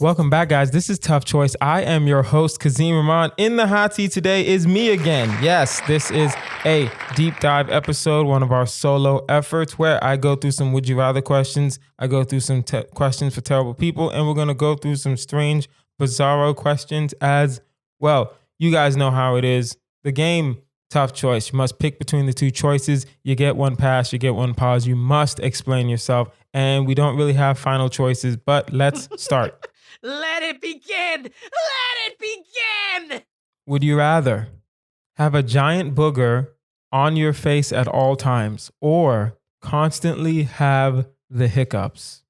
Welcome back, guys. This is Tough Choice. I am your host, Kazeem Rahman. In the hot seat today is me again. Yes, this is a deep dive episode, one of our solo efforts where I go through some would you rather questions. I go through some questions for terrible people, and we're going to go through some strange, bizarro questions as well. You guys know how it is. The game, Tough Choice. You must pick between the two choices. You get one pass, you get one pause. You must explain yourself, and we don't really have final choices, but let's start. Let it begin! Let it begin! Would you rather have a giant booger on your face at all times or constantly have the hiccups?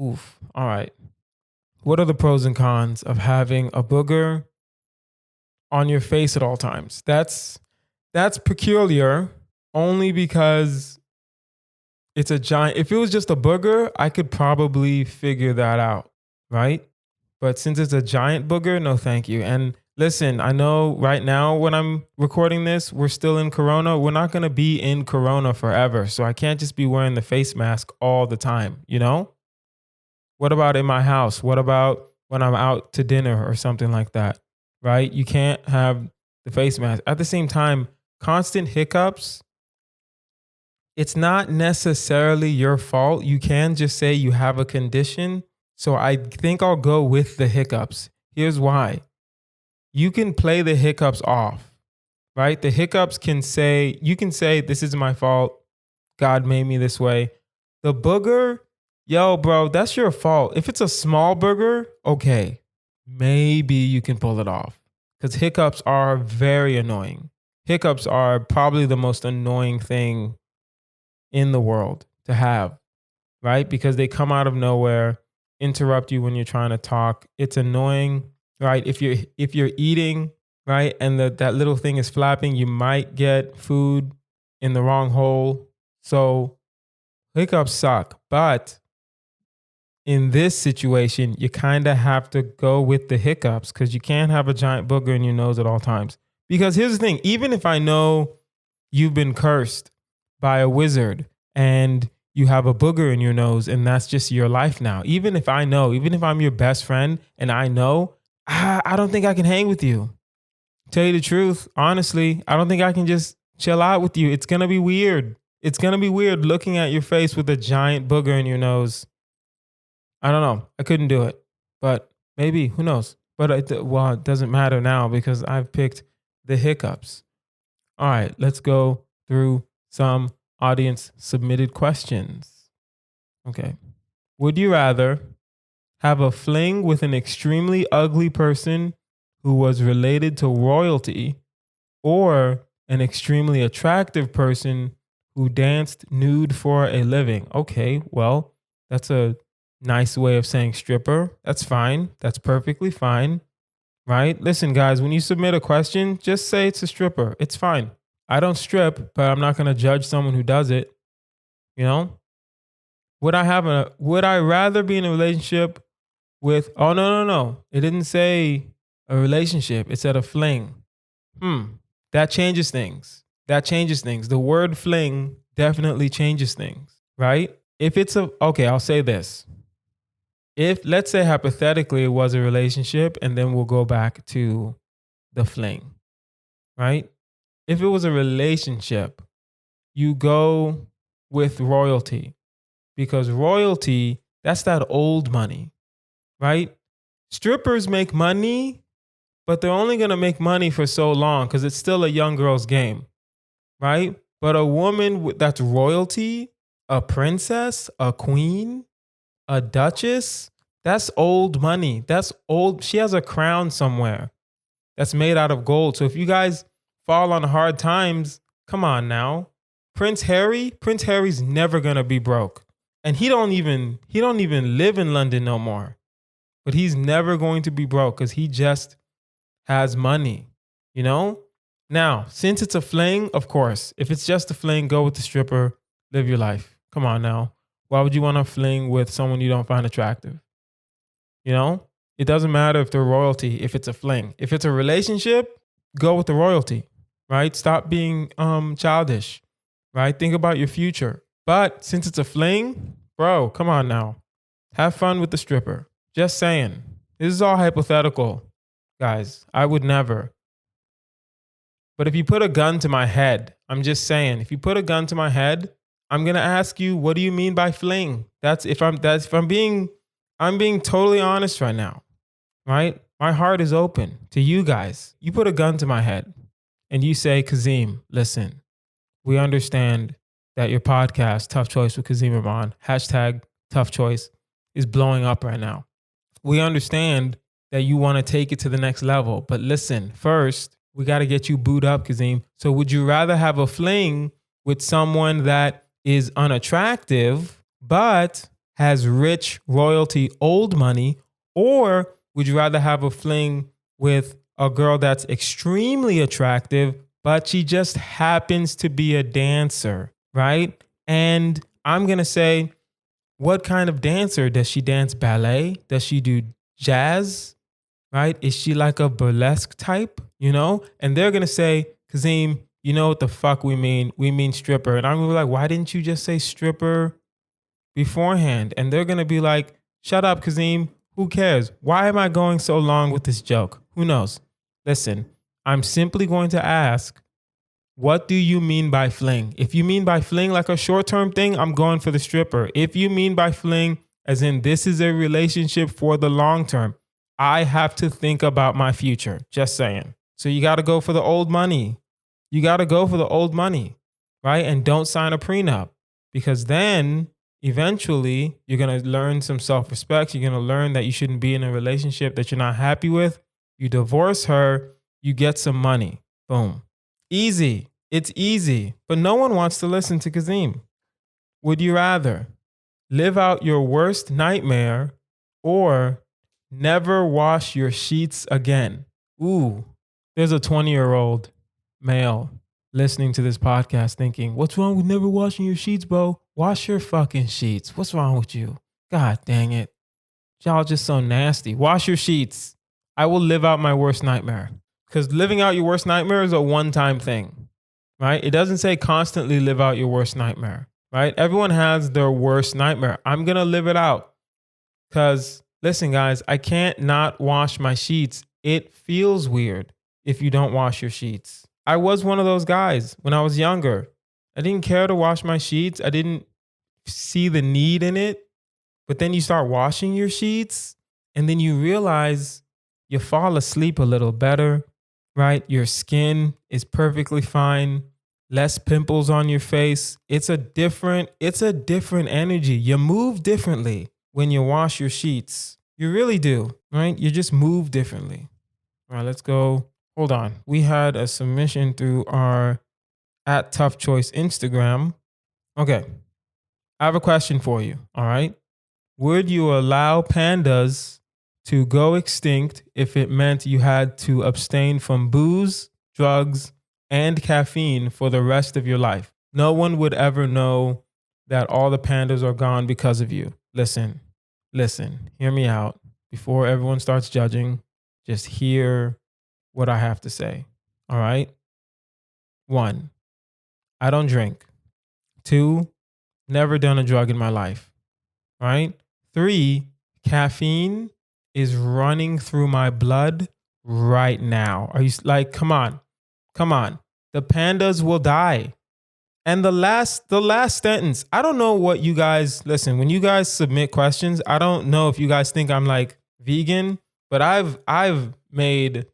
Oof. All right. What are the pros and cons of having a booger on your face at all times? That's peculiar only because it's a giant. If it was just a booger, I could probably figure that out. Right? But since it's a giant booger, no thank you. And listen, I know right now when I'm recording this, we're still in Corona. We're not going to be in Corona forever. So I can't just be wearing the face mask all the time, you know? What about in my house? What about when I'm out to dinner or something like that? Right? You can't have the face mask. At the same time, constant hiccups, it's not necessarily your fault. You can just say you have a condition. So I think I'll go with the hiccups. Here's why. You can play the hiccups off, right? The hiccups you can say, this is my fault. God made me this way. The booger, yo, bro, that's your fault. If it's a small booger, okay, maybe you can pull it off because hiccups are very annoying. Hiccups are probably the most annoying thing in the world to have, right? Because they come out of nowhere, interrupt you when you're trying to talk. It's annoying, right? If you're eating, right, and that little thing is flapping, you might get food in the wrong hole. So hiccups suck. But in this situation, you kind of have to go with the hiccups because you can't have a giant booger in your nose at all times. Because here's the thing, even if I know you've been cursed by a wizard and you have a booger in your nose and that's just your life now. Even if I'm your best friend and I know, I don't think I can hang with you. Tell you the truth, honestly, I don't think I can just chill out with you. It's going to be weird. It's going to be weird looking at your face with a giant booger in your nose. I don't know. I couldn't do it, but maybe, who knows? But it doesn't matter now because I've picked the hiccups. All right, let's go through some audience submitted questions. Okay. Would you rather have a fling with an extremely ugly person who was related to royalty or an extremely attractive person who danced nude for a living? Okay, well, that's a nice way of saying stripper. That's fine. That's perfectly fine. Right? Listen, guys, when you submit a question, just say it's a stripper. It's fine. I don't strip, but I'm not going to judge someone who does it. You know? Would I rather be in a relationship with, oh, no. It didn't say a relationship. It said a fling. That changes things. The word fling definitely changes things, right? If it's okay, I'll say this. If, let's say hypothetically, it was a relationship, and then we'll go back to the fling, right? If it was a relationship, you go with royalty because royalty, that's that old money, right? Strippers make money, but they're only going to make money for so long because it's still a young girl's game, right? But a woman that's royalty, a princess, a queen, a duchess, that's old money. That's old. She has a crown somewhere that's made out of gold. So if you guys fall on hard times, come on now. Prince Harry's never gonna be broke. And he don't even live in London no more. But he's never going to be broke because he just has money, you know? Now, since it's a fling, of course, if it's just a fling, go with the stripper, live your life. Come on now. Why would you want to fling with someone you don't find attractive? You know? It doesn't matter if they're royalty, if it's a fling. If it's a relationship, go with the royalty, right? Stop being childish, right? Think about your future. But since it's a fling, bro, come on now. Have fun with the stripper. Just saying. This is all hypothetical, guys. I would never. But if you put a gun to my head, I'm just saying, if you put a gun to my head, I'm gonna ask you, what do you mean by fling? I'm being totally honest right now, right? My heart is open to you guys. You put a gun to my head and you say, Kazeem, listen, we understand that your podcast, Tough Choice with Kazeem Rahman, hashtag Tough Choice, is blowing up right now. We understand that you want to take it to the next level. But listen, first, we got to get you booed up, Kazeem. So would you rather have a fling with someone that is unattractive, but has rich royalty, old money, or would you rather have a fling with a girl that's extremely attractive, but she just happens to be a dancer, right? And I'm going to say, what kind of dancer? Does she dance ballet? Does she do jazz? Right? Is she like a burlesque type? And they're going to say, Kazeem, you know what the fuck we mean? We mean stripper. And I'm going to be like, why didn't you just say stripper beforehand? And they're going to be like, shut up, Kazeem. Who cares? Why am I going so long with this joke? Who knows? Listen, I'm simply going to ask, what do you mean by fling? If you mean by fling like a short-term thing, I'm going for the stripper. If you mean by fling as in this is a relationship for the long term, I have to think about my future. Just saying. So you got to go for the old money. You got to go for the old money, right? And don't sign a prenup, because then eventually you're going to learn some self-respect. You're going to learn that you shouldn't be in a relationship that you're not happy with. You divorce her, you get some money. Boom. Easy. It's easy. But no one wants to listen to Kazeem. Would you rather live out your worst nightmare or never wash your sheets again? Ooh, there's a 20-year-old male listening to this podcast thinking, what's wrong with never washing your sheets, bro? Wash your fucking sheets. What's wrong with you? God dang it. Y'all just so nasty. Wash your sheets. I will live out my worst nightmare. Because living out your worst nightmare is a one-time thing, right? It doesn't say constantly live out your worst nightmare, right? Everyone has their worst nightmare. I'm going to live it out. Because listen, guys, I can't not wash my sheets. It feels weird if you don't wash your sheets. I was one of those guys when I was younger. I didn't care to wash my sheets. I didn't see the need in it. But then you start washing your sheets and then you realize you fall asleep a little better, right? Your skin is perfectly fine. Less pimples on your face. It's a different energy. You move differently when you wash your sheets. You really do, right? You just move differently. All right, let's go. Hold on. We had a submission through our @ToughChoice Instagram. Okay. I have a question for you. All right. Would you allow pandas to go extinct if it meant you had to abstain from booze, drugs, and caffeine for the rest of your life? No one would ever know that all the pandas are gone because of you. Listen, hear me out. Before everyone starts judging, just hear what I have to say. All right? 1, I don't drink. 2, never done a drug in my life. Right? 3, caffeine is running through my blood right now. Are you like, come on. The pandas will die. And the last sentence, I don't know what you guys, listen, when you guys submit questions, I don't know if you guys think I'm like vegan, but I've made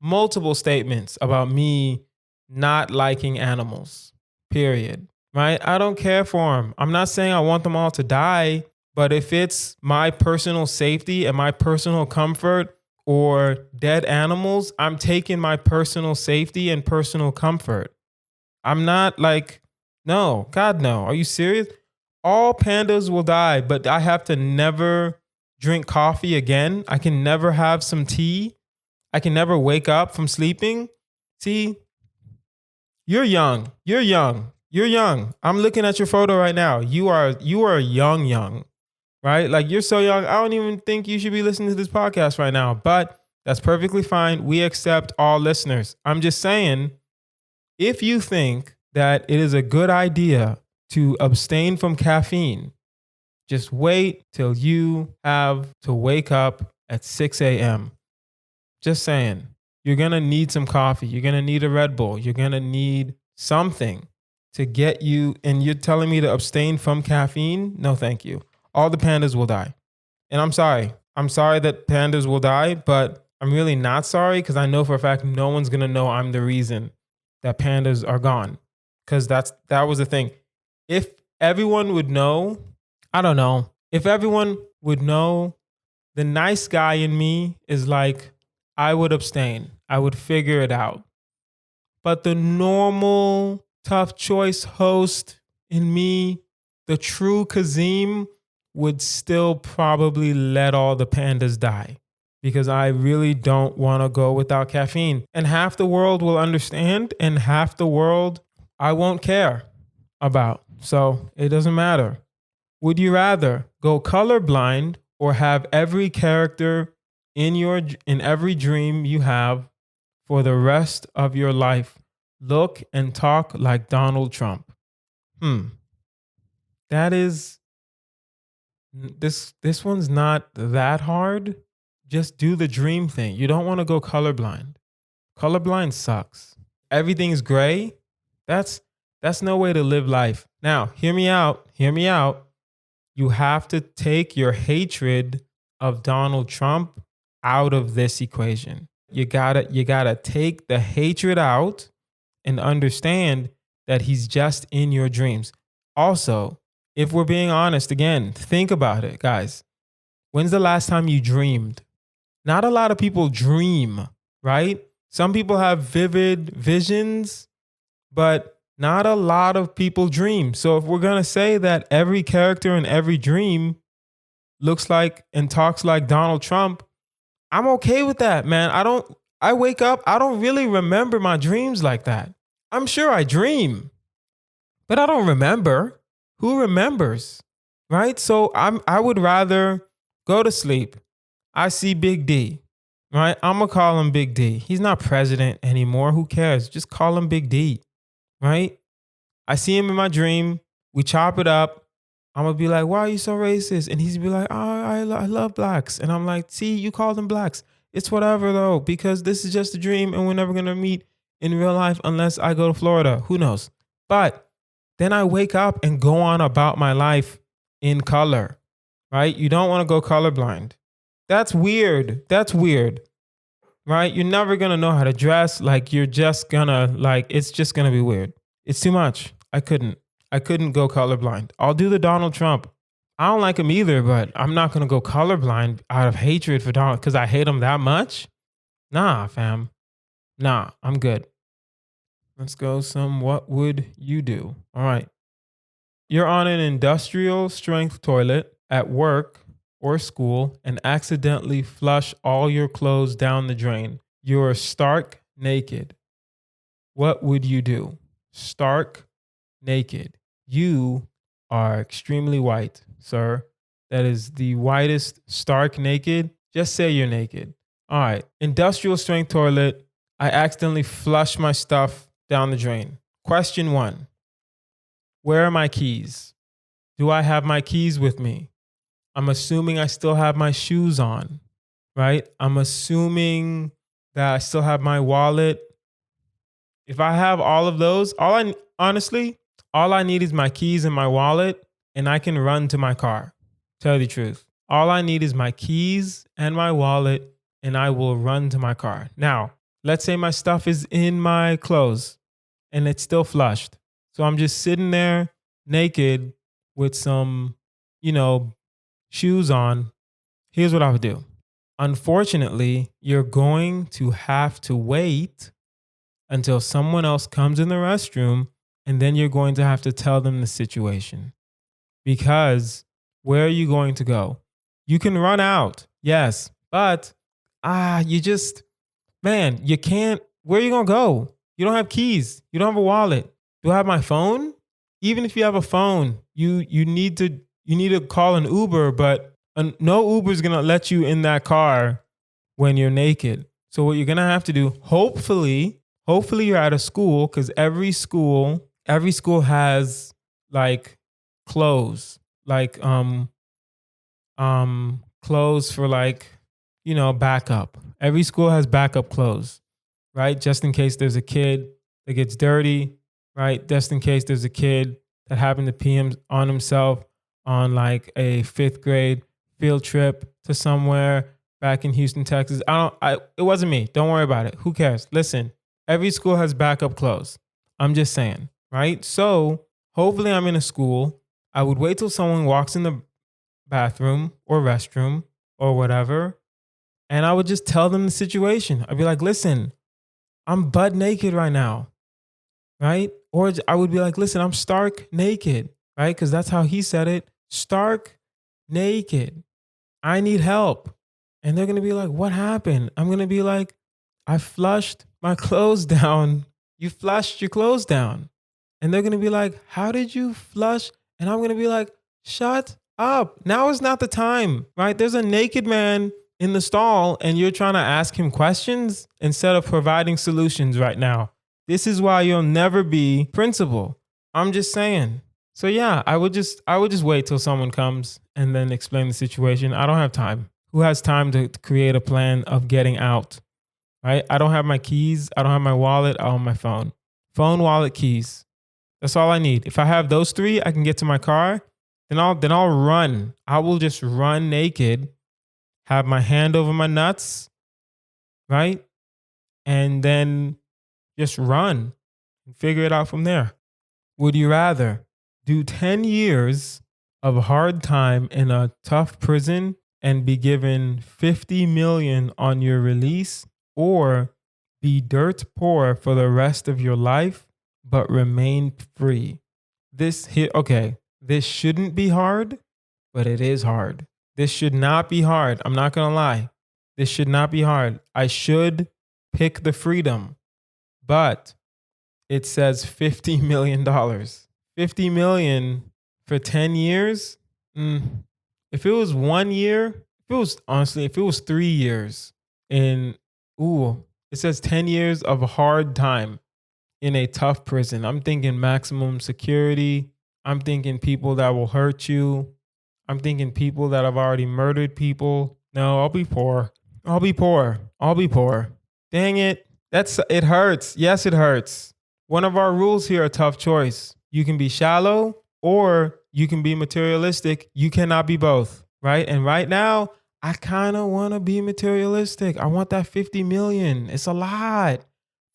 multiple statements about me not liking animals, period. Right? I don't care for them. I'm not saying I want them all to die, but if it's my personal safety and my personal comfort or dead animals, I'm taking my personal safety and personal comfort. I'm not like, no, God, no. Are you serious? All pandas will die, but I have to never drink coffee again. I can never have some tea. I can never wake up from sleeping. See, you're young. I'm looking at your photo right now. You are young, right? Like you're so young. I don't even think you should be listening to this podcast right now, but that's perfectly fine. We accept all listeners. I'm just saying, if you think that it is a good idea to abstain from caffeine Just wait till you have to wake up at 6 a.m. Just saying. You're going to need some coffee. You're going to need a Red Bull. You're going to need something to get you. And you're telling me to abstain from caffeine? No, thank you. All the pandas will die. And I'm sorry. I'm sorry that pandas will die, but I'm really not sorry because I know for a fact no one's going to know I'm the reason that pandas are gone. Because that was the thing. If everyone would know, I don't know. If everyone would know, the nice guy in me is like, I would abstain. I would figure it out. But the normal tough choice host in me, the true Kazeem, would still probably let all the pandas die because I really don't want to go without caffeine. And half the world will understand and half the world I won't care about. So it doesn't matter. Would you rather go colorblind or have every character in every dream you have for the rest of your life look and talk like Donald Trump? That is this one's not that hard. Just do the dream thing. You don't want to go colorblind. Colorblind sucks. Everything's gray. That's no way to live life. Now, hear me out. Hear me out. You have to take your hatred of Donald Trump out of this equation. You gotta take the hatred out and understand that he's just in your dreams. Also, if we're being honest, again, think about it, guys. When's the last time you dreamed? Not a lot of people dream, right? Some people have vivid visions, but not a lot of people dream. So if we're going to say that every character in every dream looks like and talks like Donald Trump, I'm okay with that, man. I wake up, I don't really remember my dreams like that. I'm sure I dream, but I don't remember. Who remembers, right? So I would rather go to sleep. I see Big D, right? I'm going to call him Big D. He's not president anymore. Who cares? Just call him Big D, right? I see him in my dream. We chop it up. I'm going to be like, why are you so racist? And he's be like, oh, I love blacks. And I'm like, see, you call them blacks. It's whatever though, because this is just a dream and we're never going to meet in real life unless I go to Florida. Who knows? But then I wake up and go on about my life in color, right? You don't want to go colorblind. That's weird. That's weird, right? You're never going to know how to dress. Like you're just going to it's just going to be weird. It's too much. I couldn't go colorblind. I'll do the Donald Trump. I don't like him either, but I'm not going to go colorblind out of hatred for Donald because I hate him that much. Nah, fam. Nah, I'm good. Let's go some what would you do? All right. You're on an industrial strength toilet at work or school and accidentally flush all your clothes down the drain. You're stark naked. What would you do? Stark naked. You are extremely white, sir. That is the whitest stark naked. Just say you're naked. All right. Industrial strength toilet. I accidentally flushed my stuff down the drain. Question 1. Where are my keys? Do I have my keys with me? I'm assuming I still have my shoes on, right? I'm assuming that I still have my wallet. If I have all of those, all I need is my keys and my wallet, and I can run to my car. Tell you the truth. All I need is my keys and my wallet, and I will run to my car. Now, let's say my stuff is in my clothes and it's still flushed. So I'm just sitting there naked with some, shoes on. Here's what I would do. Unfortunately, you're going to have to wait until someone else comes in the restroom, and then you're going to have to tell them the situation. Because where are you going to go? You can run out, yes, but you can't. Where are you going to go? You don't have keys. You don't have a wallet. Do I have my phone? Even if you have a phone, you need to call an Uber, but no Uber is going to let you in that car when you're naked. So what you're going to have to do, hopefully you're at a school, because every school has like clothes, like clothes for like, backup. Every school has backup clothes, right? Just in case there's a kid that gets dirty, right? Just in case there's a kid that happened to pee on himself on like a 5th grade field trip to somewhere back in Houston, Texas. It wasn't me. Don't worry about it. Who cares? Listen, every school has backup clothes. I'm just saying, right? So hopefully I'm in a school. I would wait till someone walks in the bathroom or restroom or whatever, and I would just tell them the situation. I'd be like, listen, I'm butt naked right now, right? Or I would be like, listen, I'm stark naked, right? Because that's how he said it, stark naked. I need help. And they're going to be like, what happened? I'm going to be like, I flushed my clothes down. You flushed your clothes down. And they're going to be like, how did you flush? And I'm going to be like, shut up. Now is not the time, right? There's a naked man in the stall and you're trying to ask him questions instead of providing solutions right now. This is why you'll never be principal. I'm just saying. So yeah, I would just wait till someone comes and then explain the situation. I don't have time. Who has time to create a plan of getting out? Right? I don't have my keys. I don't have my wallet. I don't have my phone. Phone, wallet, keys. That's all I need. If I have those 3, I can get to my car. Then I'll run. I will just run naked, have my hand over my nuts, right? And then just run and figure it out from there. Would you rather do 10 years of hard time in a tough prison and be given 50 million on your release, or be dirt poor for the rest of your life but remain free? This shouldn't be hard, but it is hard. This should not be hard. I'm not going to lie. This should not be hard. I should pick the freedom, but it says $50 million. $50 million for 10 years? If it was 1 year, if it was 3 years it says 10 years of hard time in a tough prison. I'm thinking maximum security. I'm thinking people that will hurt you. I'm thinking people that have already murdered people. No, I'll be poor. I'll be poor. Dang it. It hurts. Yes, it hurts. One of our rules here, a tough choice. You can be shallow or you can be materialistic. You cannot be both, right? And right now, I kind of want to be materialistic. I want that 50 million. It's a lot.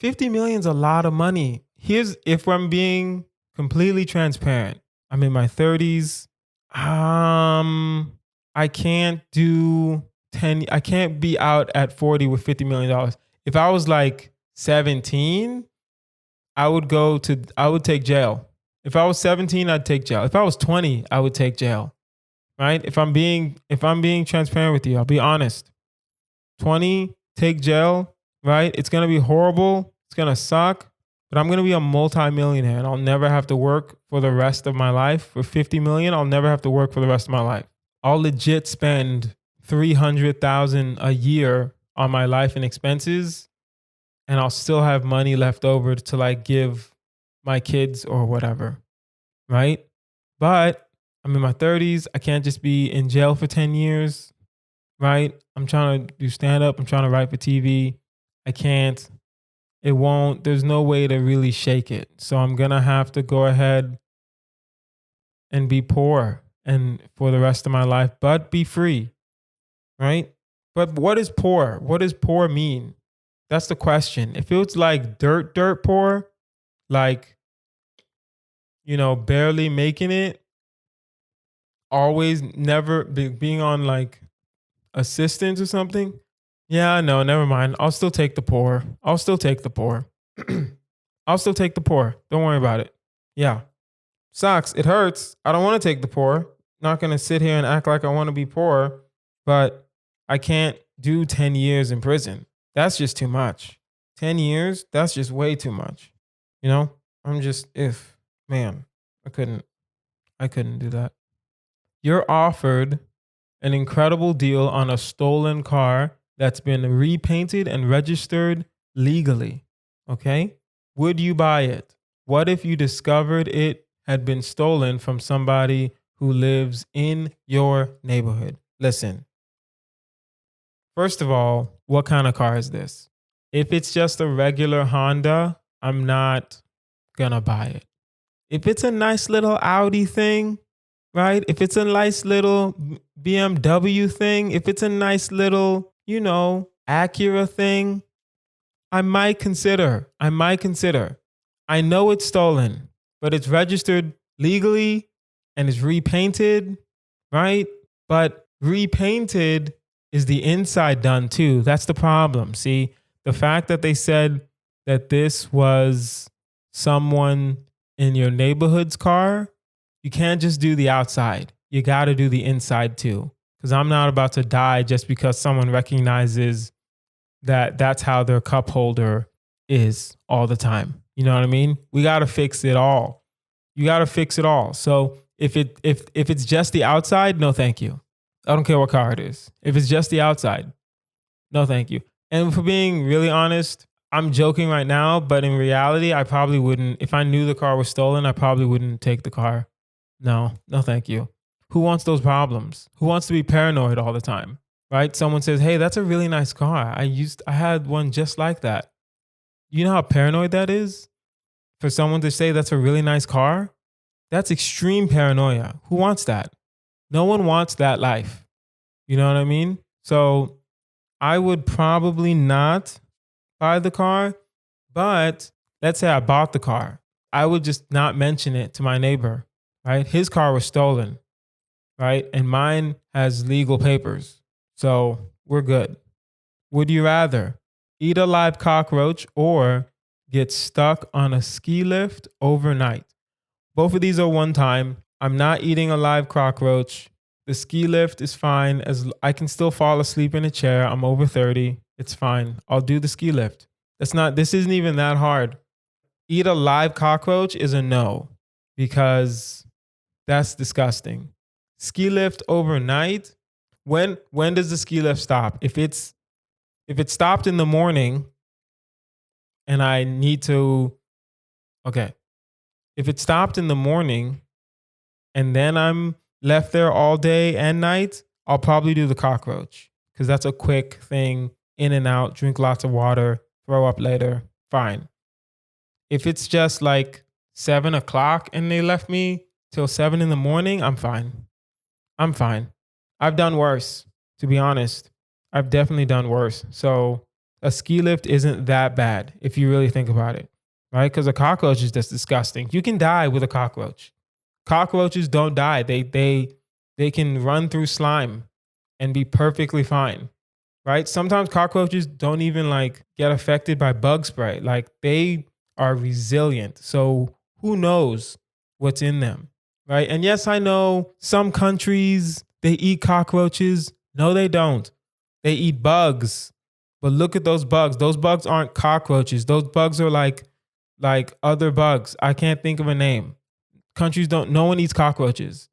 50 million is a lot of money. If I'm being completely transparent, I'm in my 30s. I can't be out at 40 with $50 million. If I was like 17, I would take jail. If I was 17, I'd take jail. If I was 20, I would take jail. Right? If I'm being transparent with you, I'll be honest. 20, take jail, right? It's going to be horrible. It's going to suck, but I'm going to be a multi-millionaire and I'll never have to work for the rest of my life. For 50 million, I'll never have to work for the rest of my life. I'll legit spend 300,000 a year on my life and expenses, and I'll still have money left over to like give my kids or whatever, right? But I'm in my 30s. I can't just be in jail for 10 years, right? I'm trying to do stand-up. I'm trying to write for TV. I can't. It won't. There's no way to really shake it. So I'm going to have to go ahead and be poor and for the rest of my life, but be free, right? But what is poor? What does poor mean? That's the question. If it's like dirt poor, like, barely making it, always never being on like assistance or something. Yeah, no, never mind. I'll still take the poor. I'll still take the poor. Don't worry about it. Yeah. Sucks. It hurts. I don't want to take the poor. Not going to sit here and act like I want to be poor, but I can't do 10 years in prison. That's just too much. 10 years, that's just way too much. I'm just, I couldn't do that. You're offered an incredible deal on a stolen car that's been repainted and registered legally. Okay? Would you buy it? What if you discovered it had been stolen from somebody who lives in your neighborhood? Listen, first of all, what kind of car is this? If it's just a regular Honda, I'm not gonna buy it. If it's a nice little Audi thing, right? If it's a nice little BMW thing, if it's a nice little, Acura thing, I might consider. I know it's stolen, but it's registered legally and it's repainted, right? But repainted is the inside done too. That's the problem. See, the fact that they said that this was someone in your neighborhood's car, you can't just do the outside. You got to do the inside too. Because I'm not about to die just because someone recognizes that that's how their cup holder is all the time. You know what I mean? We got to fix it all. You got to fix it all. So if it's just the outside, no thank you. I don't care what car it is. If it's just the outside, no thank you. And for being really honest, I'm joking right now, but in reality, I probably wouldn't. If I knew the car was stolen, I probably wouldn't take the car. No thank you. Who wants those problems? Who wants to be paranoid all the time? Right? Someone says, "Hey, that's a really nice car. I had one just like that." You know how paranoid that is? For someone to say that's a really nice car? That's extreme paranoia. Who wants that? No one wants that life. You know what I mean? So I would probably not buy the car, but let's say I bought the car. I would just not mention it to my neighbor, right? His car was stolen, right? And mine has legal papers. So we're good. Would you rather eat a live cockroach or get stuck on a ski lift overnight? Both of these are one time. I'm not eating a live cockroach. The ski lift is fine, as I can still fall asleep in a chair. I'm over 30. It's fine. I'll do the ski lift. This isn't even that hard. Eat a live cockroach is a no, because that's disgusting. Ski lift overnight. When does the ski lift stop? If it stopped in the morning and I need to, okay. If it stopped in the morning and then I'm left there all day and night, I'll probably do the cockroach, because that's a quick thing, in and out, drink lots of water, throw up later, fine. If it's just like 7 o'clock and they left me till 7 in the morning, I'm fine. I've done worse, to be honest. I've definitely done worse. So a ski lift isn't that bad if you really think about it, right? Because a cockroach is just disgusting. You can die with a cockroach. Cockroaches don't die. They can run through slime and be perfectly fine, right? Sometimes cockroaches don't even get affected by bug spray. They are resilient. So who knows what's in them, right? And yes, I know some countries, they eat cockroaches. No, they don't. They eat bugs. But look at those bugs. Those bugs aren't cockroaches. Those bugs are like other bugs. I can't think of a name. No one eats cockroaches.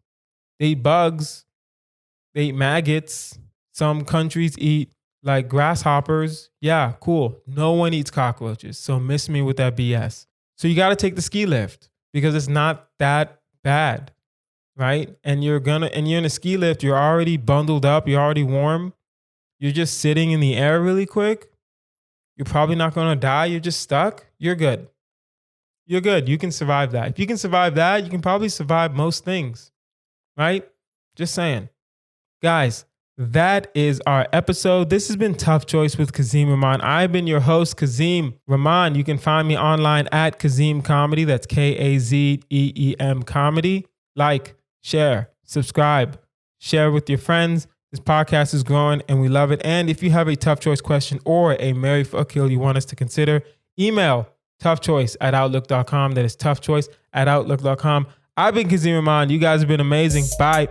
They eat bugs. They eat maggots. Some countries eat grasshoppers. Yeah, cool. No one eats cockroaches. So miss me with that BS. So you got to take the ski lift, because it's not that bad, right? And you're in a ski lift. You're already bundled up. You're already warm. You're just sitting in the air really quick. You're probably not going to die. You're just stuck. You're good. You're good. You can survive that. If you can survive that, you can probably survive most things, right? Just saying. Guys, that is our episode. This has been Tough Choice with Kazeem Rahman. I've been your host, Kazeem Rahman. You can find me online at Kazeem Comedy. That's Kazeem Comedy. Like, share, subscribe, share with your friends. This podcast is growing and we love it. And if you have a tough choice question or a Mary Fuck Kill you want us to consider, email toughchoice@outlook.com. That is toughchoice@outlook.com. I've been Kazeem Rahman. You guys have been amazing. Bye.